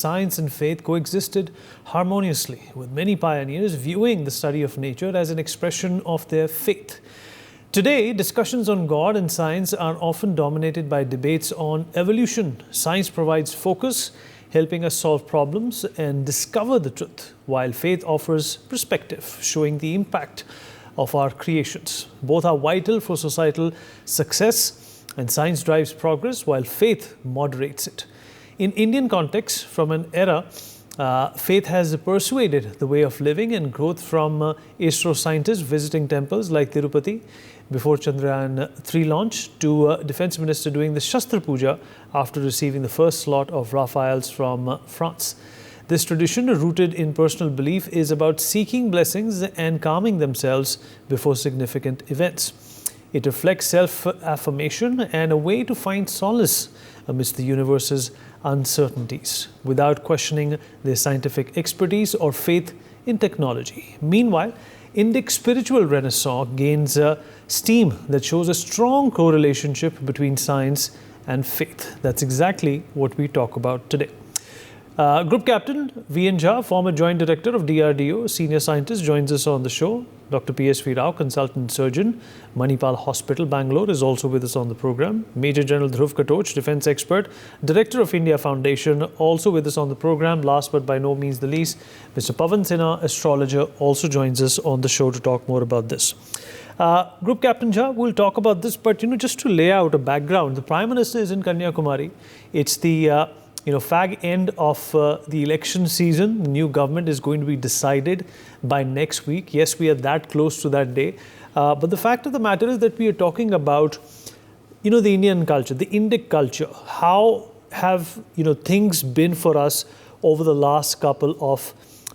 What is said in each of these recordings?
Science and faith coexisted harmoniously, with many pioneers viewing the study of nature as an expression of their faith. Today, discussions on God and science are often dominated by debates on evolution. Science provides focus, helping us solve problems and discover the truth, while faith offers perspective, showing the impact of our creations. Both are vital for societal success, and science drives progress, while faith moderates it. In Indian context, from an era, faith has persuaded the way of living and growth, from ISRO scientists visiting temples like Tirupati before Chandrayaan-3 launch to Defence Minister doing the Shastra Puja after receiving the first lot of Rafales from France. This tradition, rooted in personal belief, is about seeking blessings and calming themselves before significant events. It reflects self-affirmation and a way to find solace amidst the universe's uncertainties, without questioning their scientific expertise or faith in technology. Meanwhile, Indic spiritual renaissance gains steam that shows a strong correlationship between science and faith. That's exactly what we talk about today. Group Captain V.N. Jha, former Joint Director of DRDO, senior scientist, joins us on the show. Dr. P.S.V. Rao, consultant surgeon, Manipal Hospital, Bangalore, is also with us on the program. Major General Dhruv Katoch, defense expert, Director of India Foundation, also with us on the program. Last but by no means the least, Mr. Pavan Sinha, astrologer, also joins us on the show to talk more about this. Group Captain Jha, we'll talk about this, but just to lay out a background, the Prime Minister is in Kanyakumari. It's the fag end of the election season. The new government is going to be decided by next week. Yes, we are that close to that day. But the fact of the matter is that we are talking about, the Indian culture, the Indic culture. How have, things been for us over the last couple of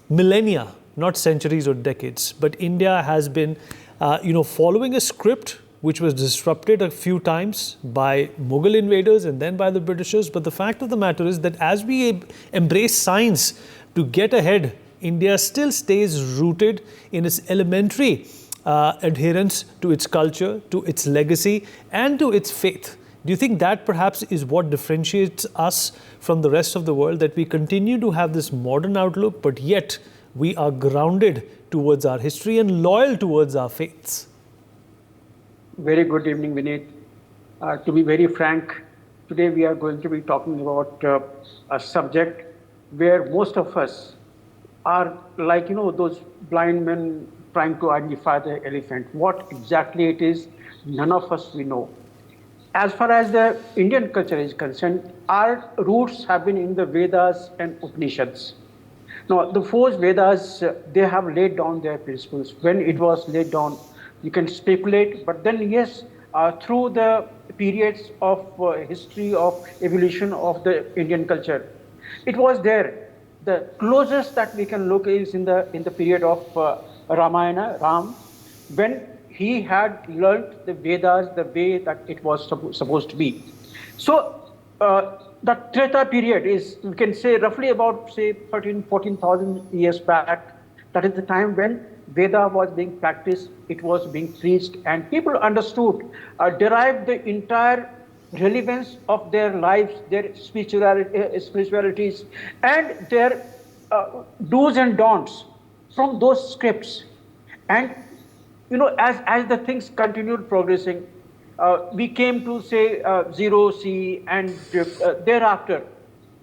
millennia, not centuries or decades. But India has been, following a script which was disrupted a few times by Mughal invaders and then by the Britishers. But the fact of the matter is that as we embrace science to get ahead, India still stays rooted in its elementary adherence to its culture, to its legacy, and to its faith. Do you think that perhaps is what differentiates us from the rest of the world, that we continue to have this modern outlook, but yet we are grounded towards our history and loyal towards our faiths? Very good evening, Vineet. To be very frank, today we are going to be talking about a subject where most of us are like, those blind men trying to identify the elephant. What exactly it is, none of us we know. As far as the Indian culture is concerned, our roots have been in the Vedas and Upanishads. Now, the four Vedas, they have laid down their principles. When it was laid down, you can speculate, but then yes, through the periods of history of evolution of the Indian culture, it was there. The closest that we can look is in the period of Ramayana, Ram, when he had learnt the Vedas the way that it was supposed to be. So the Treta period is, we can say, roughly about 14,000 years back. That is the time when Veda was being practiced, it was being preached, and people understood, derived the entire relevance of their lives, their spiritualities, and their do's and don'ts from those scripts. And as the things continued progressing, we came to say 0C, and thereafter,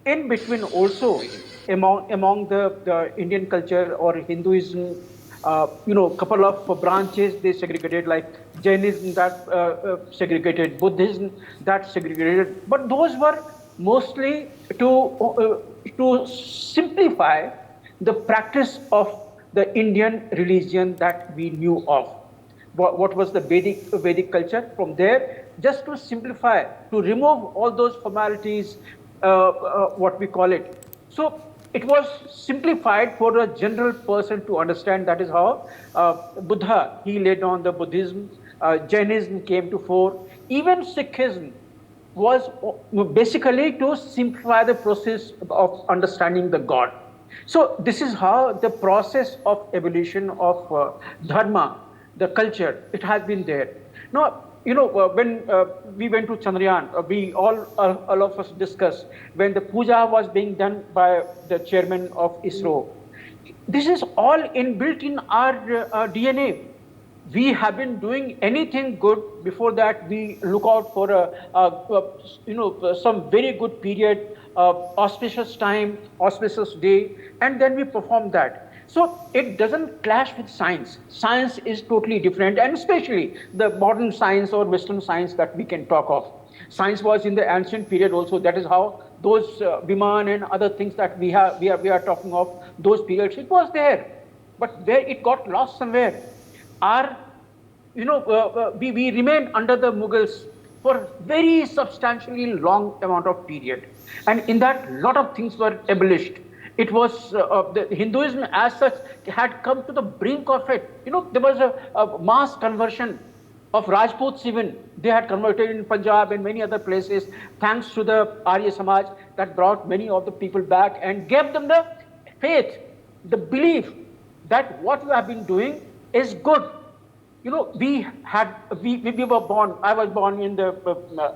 in between also, among the Indian culture or Hinduism, couple of branches they segregated, like Jainism that segregated, Buddhism that segregated. But those were mostly to simplify the practice of the Indian religion that we knew of. What was the Vedic culture? From there, just to simplify, to remove all those formalities, what we call it. So it was simplified for a general person to understand. That is how Buddha, he laid down the Buddhism, Jainism came to fore. Even Sikhism was basically to simplify the process of understanding the God. So this is how the process of evolution of dharma, the culture, it has been there. Now, when we went to Chandrayaan, we all of us discussed when the puja was being done by the chairman of ISRO. This is all inbuilt in our DNA. We have been doing anything good. Before that, we look out for some very good period, auspicious time, auspicious day, and then we perform that. So it doesn't clash with science. Science is totally different, and especially the modern science or Western science that we can talk of. Science was in the ancient period also. That is how those Viman and other things that we are talking of, those periods, it was there. But where it got lost somewhere. We remained under the Mughals for very substantially long amount of period. And in that, a lot of things were abolished. It was, the Hinduism as such had come to the brink of it. There was a mass conversion of Rajputs even. They had converted in Punjab and many other places, thanks to the Arya Samaj that brought many of the people back and gave them the faith, the belief that what we have been doing is good. We were born, I was born in the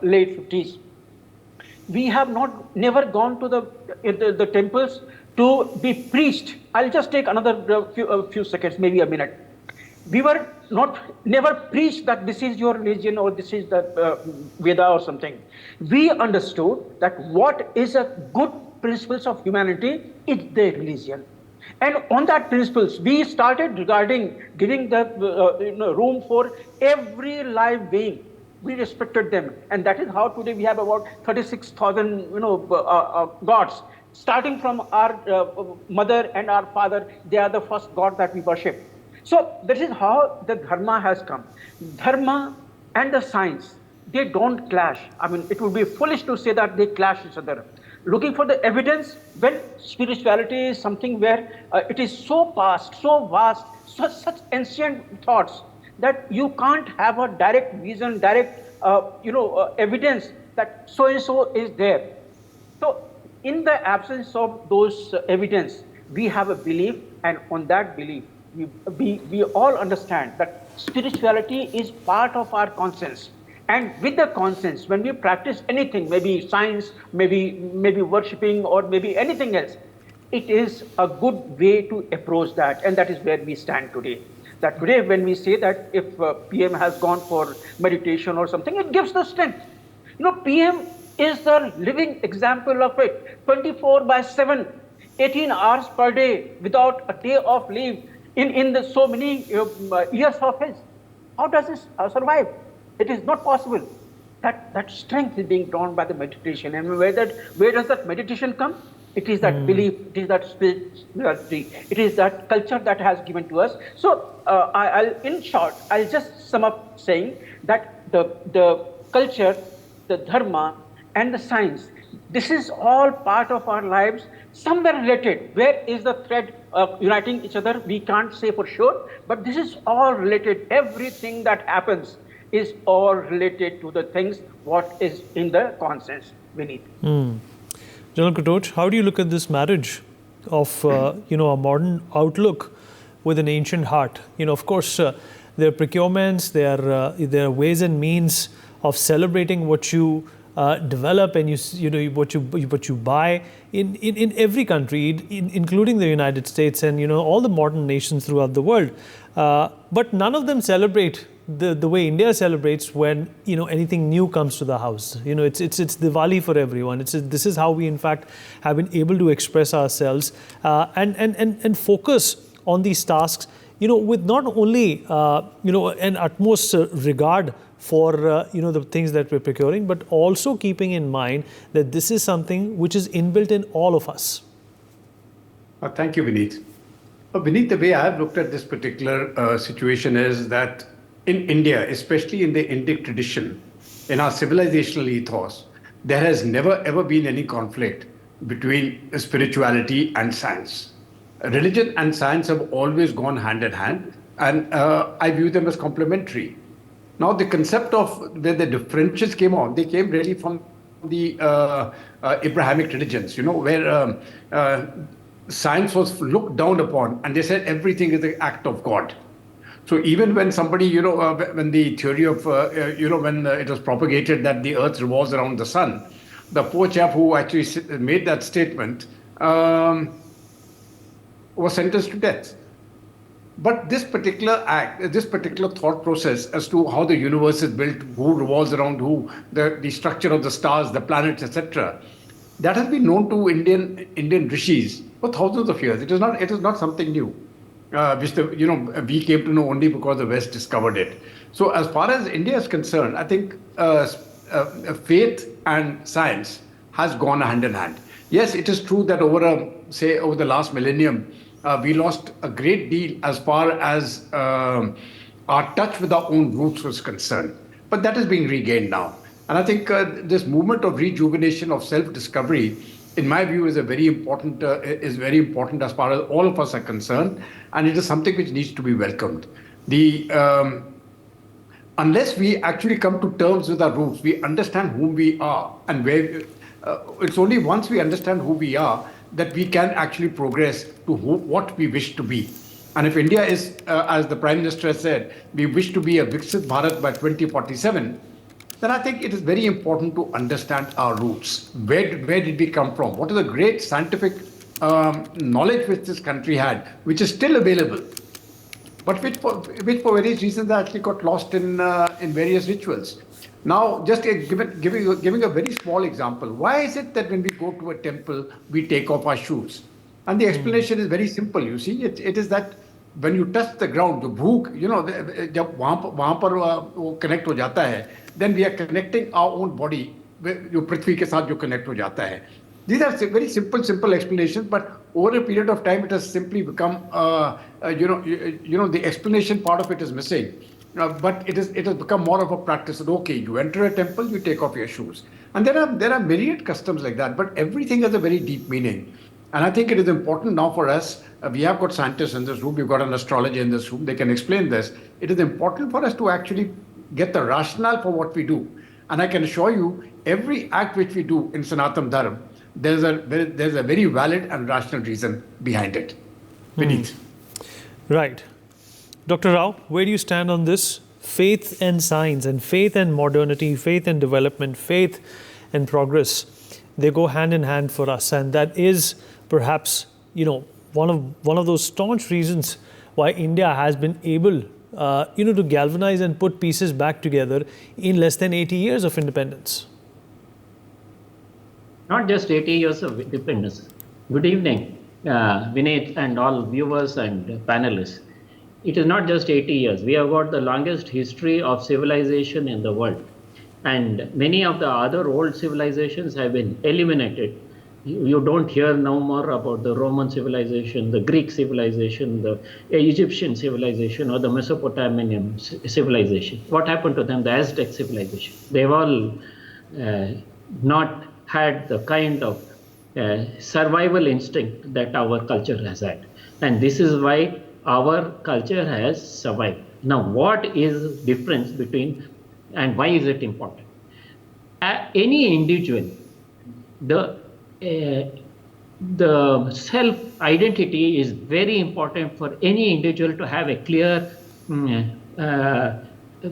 late 50s. We have never gone to the temples to be preached. I'll just take another few seconds, maybe a minute. We were never preached that this is your religion or this is the Veda or something. We understood that what is a good principles of humanity is the religion. And on that principles, we started giving the room for every live being. We respected them, and that is how today we have about 36,000 gods. Starting from our mother and our father, they are the first god that we worship. So this is how the dharma has come. Dharma and the science, they don't clash. I mean, it would be foolish to say that they clash each other. Looking for the evidence, when spirituality is something where it is so past, so vast, such ancient thoughts that you can't have a direct vision, direct evidence that so and so is there. So in the absence of those evidence, we have a belief, and on that belief, we all understand that spirituality is part of our conscience. And with the conscience, when we practice anything, maybe science, maybe worshipping, or maybe anything else, it is a good way to approach that, and that is where we stand today. That today, when we say that if PM has gone for meditation or something, it gives the strength. PM is the living example of it. 24/7, 18 hours per day, without a day of leave, in the so many years of his. How does this survive? It is not possible. That strength is being drawn by the meditation. And where does that meditation come? It is that belief, it is that spirituality, it is that culture that has given to us. So in short, I'll just sum up saying that the culture, the dharma, and the science, this is all part of our lives, somewhere related. Where is the thread uniting each other? We can't say for sure, but this is all related. Everything that happens is all related to the things what is in the conscience beneath. General Katoch, how do you look at this marriage of a modern outlook with an ancient heart? Of course, there are procurements, there are ways and means of celebrating what you develop and what you buy in every country, including the United States and all the modern nations throughout the world. But none of them celebrate the way India celebrates when anything new comes to the house. It's Diwali for everyone. This is how we in fact have been able to express ourselves and focus on these tasks. With not only an utmost regard for the things that we're procuring, but also keeping in mind that this is something which is inbuilt in all of us. Thank you, Vineet. Vineet, the way I've looked at this particular situation is that in India, especially in the Indic tradition, in our civilizational ethos, there has never ever been any conflict between spirituality and science. Religion and science have always gone hand in hand, and I view them as complementary. Now, the concept of where the differentials came on, they came really from the Abrahamic religions, where science was looked down upon, and they said everything is the act of God. So even when somebody, when the theory of, when it was propagated that the earth revolves around the sun, the poor chap who actually made that statement was sentenced to death. But this particular act, this particular thought process as to how the universe is built, who revolves around who, the structure of the stars, the planets, etc., that has been known to Indian rishis for thousands of years. It is not something new, which we came to know only because the West discovered it. So as far as India is concerned, I think faith and science has gone hand in hand. Yes, it is true that over the last millennium, we lost a great deal as far as our touch with our own roots was concerned. But that is being regained now. And I think this movement of rejuvenation of self-discovery, in my view, is very important as far as all of us are concerned, and it is something which needs to be welcomed. Unless we actually come to terms with our roots, we understand whom we are and where. It's only once we understand who we are that we can actually progress to what we wish to be. And if India is, as the Prime Minister has said, we wish to be a Viksit Bharat by 2047, then I think it is very important to understand our roots. Where did we come from? What is the great scientific knowledge which this country had, which is still available, but which for various reasons actually got lost in various rituals. Now, just giving a very small example, why is it that when we go to a temple, we take off our shoes? And the explanation is very simple. You see, it is that when you touch the ground, the bhook, जब वहाँ पर वो connect हो जाता है, then we are connecting our own body, जो पृथ्वी के साथ जो connect हो जाता है. These are very simple explanations, but over a period of time, it has simply become, the explanation part of it is missing. But it has become more of a practice that, okay, you enter a temple, you take off your shoes. And there are myriad customs like that, but everything has a very deep meaning. And I think it is important now for us, we have got scientists in this room, we've got an astrologer in this room, they can explain this. It is important for us to actually get the rationale for what we do. And I can assure you, every act which we do in Sanatana Dharma, there's a very valid and rational reason behind it. Vineet. Right. Dr. Rao, where do you stand on this? Faith and science, and faith and modernity, faith and development, faith and progress, they go hand in hand for us. And that is perhaps, one of those staunch reasons why India has been able, to galvanize and put pieces back together in less than 80 years of independence. Not just 80 years of independence. Good evening, Vineet and all viewers and panelists. It is not just 80 years. We have got the longest history of civilization in the world. And many of the other old civilizations have been eliminated. You don't hear no more about the Roman civilization, the Greek civilization, the Egyptian civilization, or the Mesopotamian civilization. What happened to them? The Aztec civilization. They've all not had the kind of survival instinct that our culture has had. And this is why our culture has survived. Now, what is the difference between, and why is it important? Any individual, the self-identity is very important for any individual to have a clear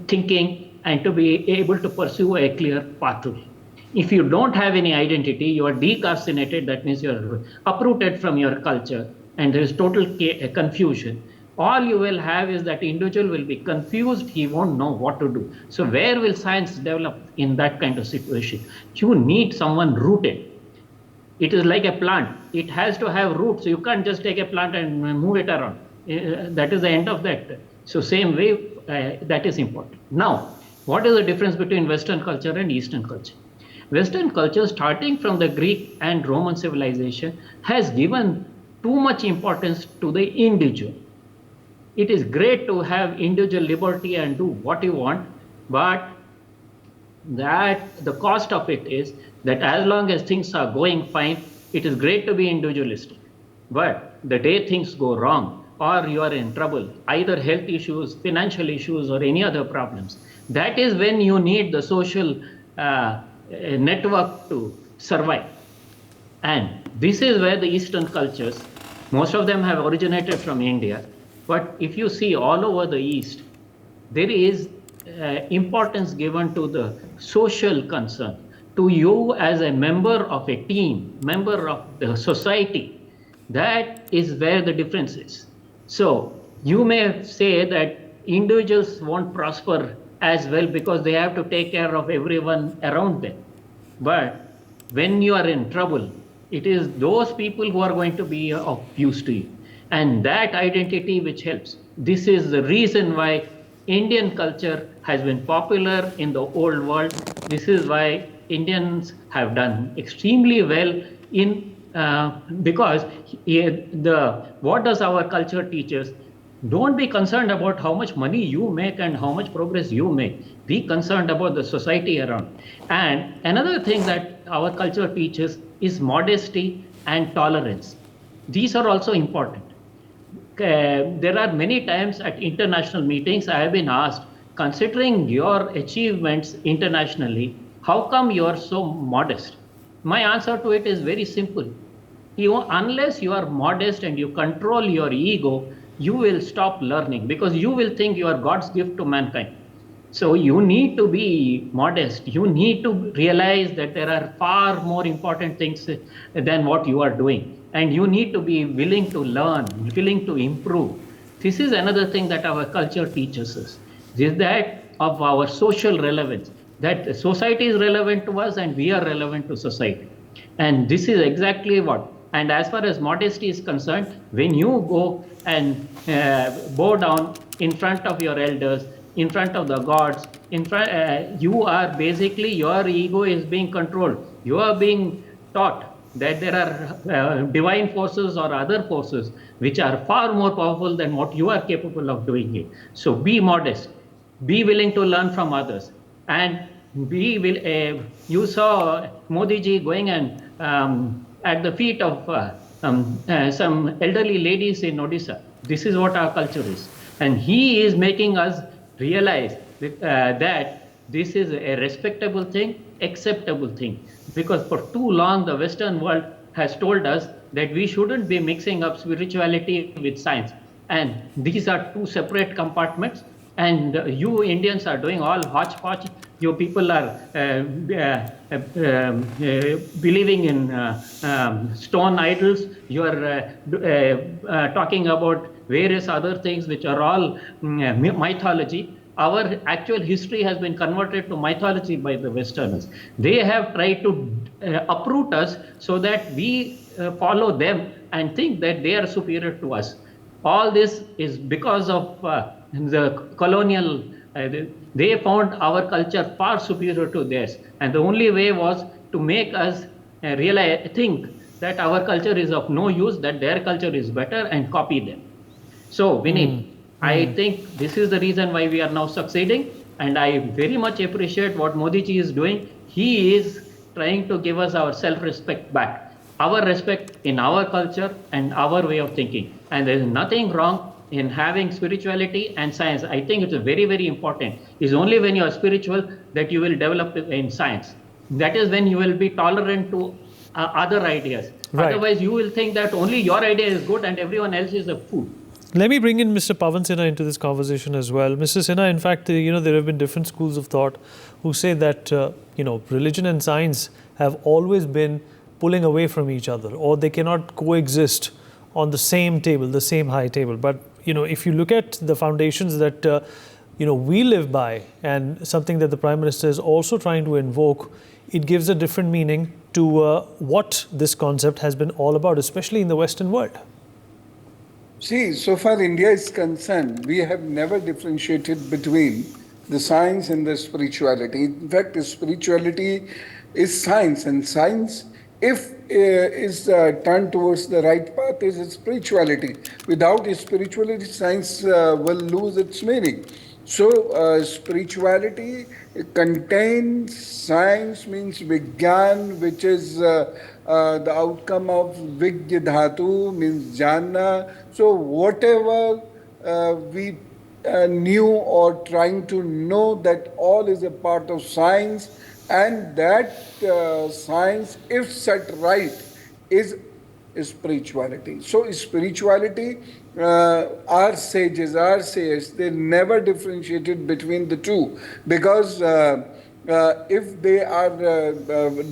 thinking and to be able to pursue a clear pathway. If you don't have any identity, you are decarcinated, that means you are uprooted from your culture, and there is total confusion. All you will have is that individual will be confused, he won't know what to do. So where will science develop in that kind of situation? You need someone rooted. It is like a plant. It has to have roots. You can't just take a plant and move it around. That is the end of that. So same way, that is important. Now, what is the difference between Western culture and Eastern culture? Western culture, starting from the Greek and Roman civilization, has given too much importance to the individual. It is great to have individual liberty and do what you want, but that the cost of it is that as long as things are going fine, it is great to be individualistic. But the day things go wrong, or you are in trouble, either health issues, financial issues, or any other problems, that is when you need the social network to survive. And this is where the Eastern cultures, most of them have originated from India, But if you see all over the East, there is importance given to the social concern, to you as a member of a team, member of the society. That is where the difference is. So you may say that individuals won't prosper as well because they have to take care of everyone around them. But when you are in trouble, it is those people who are going to be of use to you. And that identity which helps. This is the reason why Indian culture has been popular in the old world. This is why Indians have done extremely well in because what does our culture teach us? Don't be concerned about how much money you make and how much progress you make. Be concerned about the society around. And another thing that our culture teaches is modesty and tolerance. These are also important. There are many times at international meetings I have been asked, considering your achievements internationally, how come you are so modest? My answer to it is very simple. Unless you are modest and you control your ego, you will stop learning because you will think you are God's gift to mankind. So you need to be modest. You need to realize that there are far more important things than what you are doing. And you need to be willing to learn, willing to improve. This is another thing that our culture teaches us, is that of our social relevance, that society is relevant to us and we are relevant to society. And this is exactly what. And as far as modesty is concerned, when you go and bow down in front of your elders, in front of the gods, you are basically, your ego is being controlled. You are being taught that there are divine forces or other forces which are far more powerful than what you are capable of doing it. So be modest, be willing to learn from others, and you saw Modi ji going and at the feet of some elderly ladies in Odisha. This is what our culture is. And he is making us realize that this is a respectable thing, acceptable thing. Because for too long, the Western world has told us that we shouldn't be mixing up spirituality with science. And these are two separate compartments. And you Indians are doing all hodgepodge. You people are believing in stone idols. You are talking about various other things which are all mythology. Our actual history has been converted to mythology by the Westerners. They have tried to uproot us so that we follow them and think that they are superior to us. All this is because of the colonial, they found our culture far superior to theirs. And the only way was to make us think that our culture is of no use, that their culture is better, and copy them. So, Vinit, I think this is the reason why we are now succeeding. And I very much appreciate what Modi ji is doing. He is trying to give us our self-respect back, our respect in our culture and our way of thinking. And there is nothing wrong in having spirituality and science. I think it's very, very important. It's only when you are spiritual that you will develop in science. That is when you will be tolerant to other ideas. Right. Otherwise, you will think that only your idea is good and everyone else is a fool. Let me bring in Mr. Pavan Sinha into this conversation as well. Mr. Sinha, in fact, there have been different schools of thought who say that, religion and science have always been pulling away from each other, or they cannot coexist on the same table, the same high table. But, if you look at the foundations that, we live by, and something that the Prime Minister is also trying to invoke, it gives a different meaning to what this concept has been all about, especially in the Western world. See, so far India is concerned, we have never differentiated between the science and the spirituality. In fact, the spirituality is science, and science, if is turned towards the right path, is spirituality. Without spirituality, science will lose its meaning. So, spirituality contains science, means Vigyan, which is the outcome of Vigya Dhatu, means Jana. So, whatever we knew or trying to know, that all is a part of science, and that science, if set right, is spirituality. So spirituality, our sages, our sayers, they never differentiated between the two, because if they are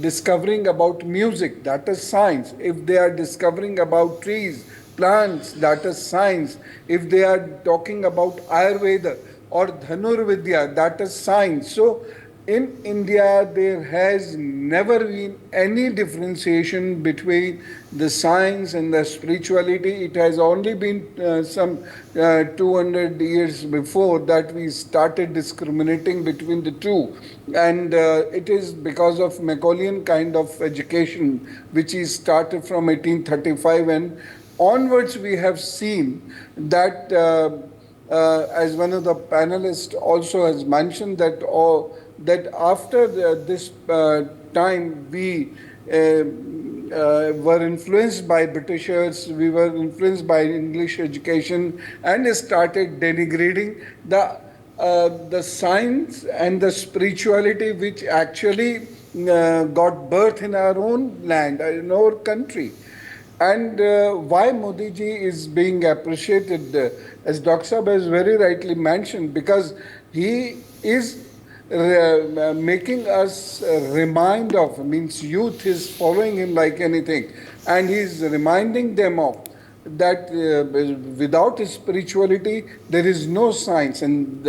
discovering about music, that is science. If they are discovering about trees, plants, that is science. If they are talking about Ayurveda or Dhanurvidya, that is science. So in India, there has never been any differentiation between the science and the spirituality. It has only been some 200 years before that we started discriminating between the two. And it is because of Macaulay's kind of education, which is started from 1835 and onwards. We have seen that, as one of the panelists also has mentioned, that after this time we were influenced by Britishers, we were influenced by English education, and started denigrating the science and the spirituality which actually got birth in our own land, in our country. And why Modi ji is being appreciated, as Dr. Saab has very rightly mentioned, because he is making us remind of, means youth is following him like anything, and he is reminding them of that without spirituality there is no science, and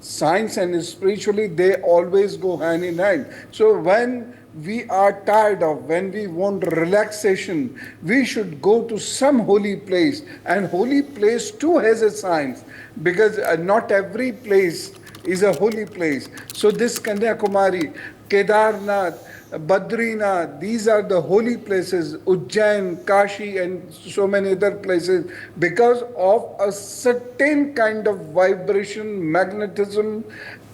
science and spirituality, they always go hand in hand. So when we are tired of, when we want relaxation, we should go to some holy place, and holy place too has a science, because not every place is a holy place. So this Kanyakumari, Kedarnath, Badrinath, these are the holy places, Ujjain, Kashi, and so many other places, because of a certain kind of vibration, magnetism,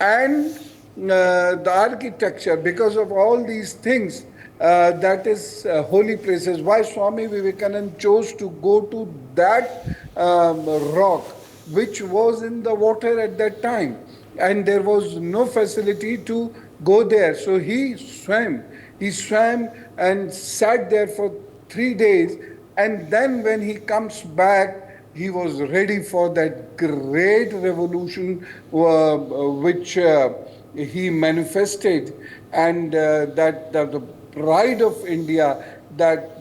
and the architecture. Because of all these things, that is holy places. Why Swami Vivekananda chose to go to that rock, which was in the water at that time, and there was no facility to go there. So he swam and sat there for 3 days, and then when he comes back, he was ready for that great revolution which he manifested, and that the pride of India that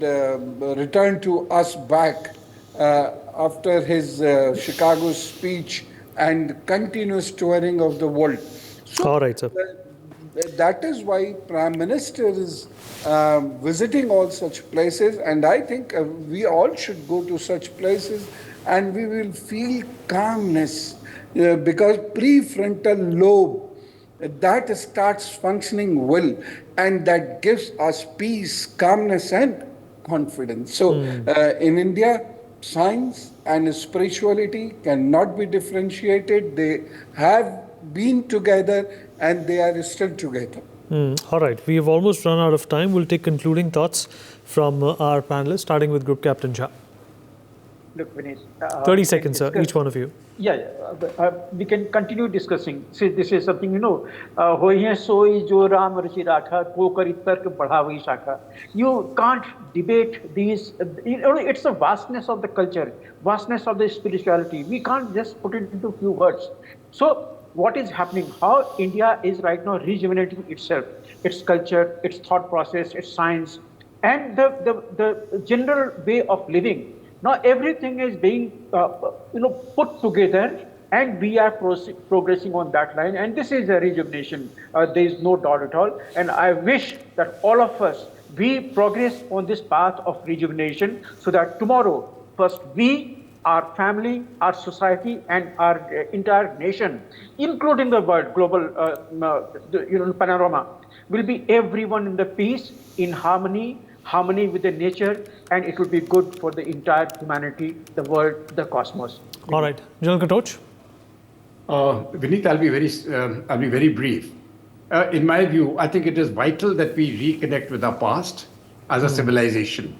returned to us back after his Chicago speech and continuous touring of the world. So all right, sir. That is why Prime Minister is visiting all such places, and I think we all should go to such places, and we will feel calmness, because prefrontal lobe, that starts functioning well, and that gives us peace, calmness, and confidence. So in India, science and spirituality cannot be differentiated. They have been together, and they are still together. All right, we have almost run out of time. We'll take concluding thoughts from our panelists, starting with Group Captain Jha. Look, Vineet, 30 seconds, sir, each one of you. We can continue discussing. See, this is something, hoye soi jo Ram rachi rakha, ko kari tark badhavi shakha. You can't debate these. It's the vastness of the culture, vastness of the spirituality. We can't just put it into few words. So what is happening? How India is right now rejuvenating itself, its culture, its thought process, its science, and the general way of living. Now everything is being put together, and we are progressing on that line, and this is a rejuvenation. There is no doubt at all, and I wish that all of us, we progress on this path of rejuvenation, so that tomorrow, first we, our family, our society, and our entire nation, including the world, global panorama, will be everyone in the peace, in harmony with the nature, and it will be good for the entire humanity, the world, the cosmos. All right, General Katoch. Vineet, I'll be very brief. In my view, I think it is vital that we reconnect with our past as a civilization,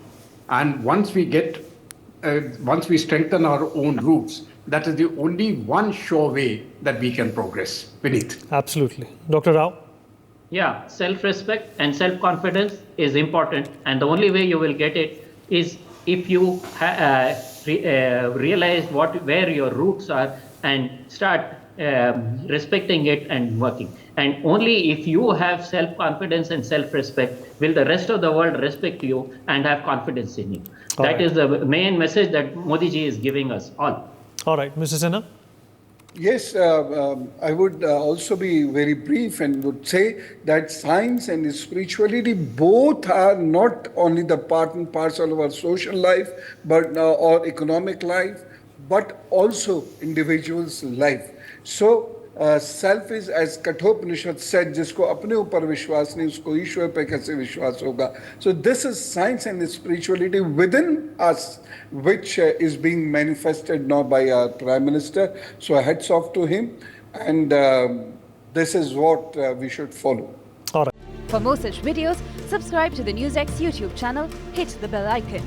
and once we strengthen our own roots, that is the only one sure way that we can progress. Vineet. Absolutely, Dr. Rao. Yeah, self-respect and self-confidence is important, and the only way you will get it is if you realize where your roots are and start respecting it and working. And only if you have self-confidence and self-respect will the rest of the world respect you and have confidence in you. That is the main message that Modi ji is giving us all. All right, Mr. Sinha. Yes, I would also be very brief and would say that science and spirituality both are not only the part and parcel of our social life, but or economic life, but also individual's life. So self is, as Kathopanishad said, जिसको अपने ऊपर विश्वास नहीं उसको ईश्वर पे कैसे विश्वास होगा. So this is science and spirituality within us, which is being manifested now by our Prime Minister. So hats off to him, and this is what we should follow. All right. For more such videos, subscribe to the NewsX YouTube channel, hit the bell icon.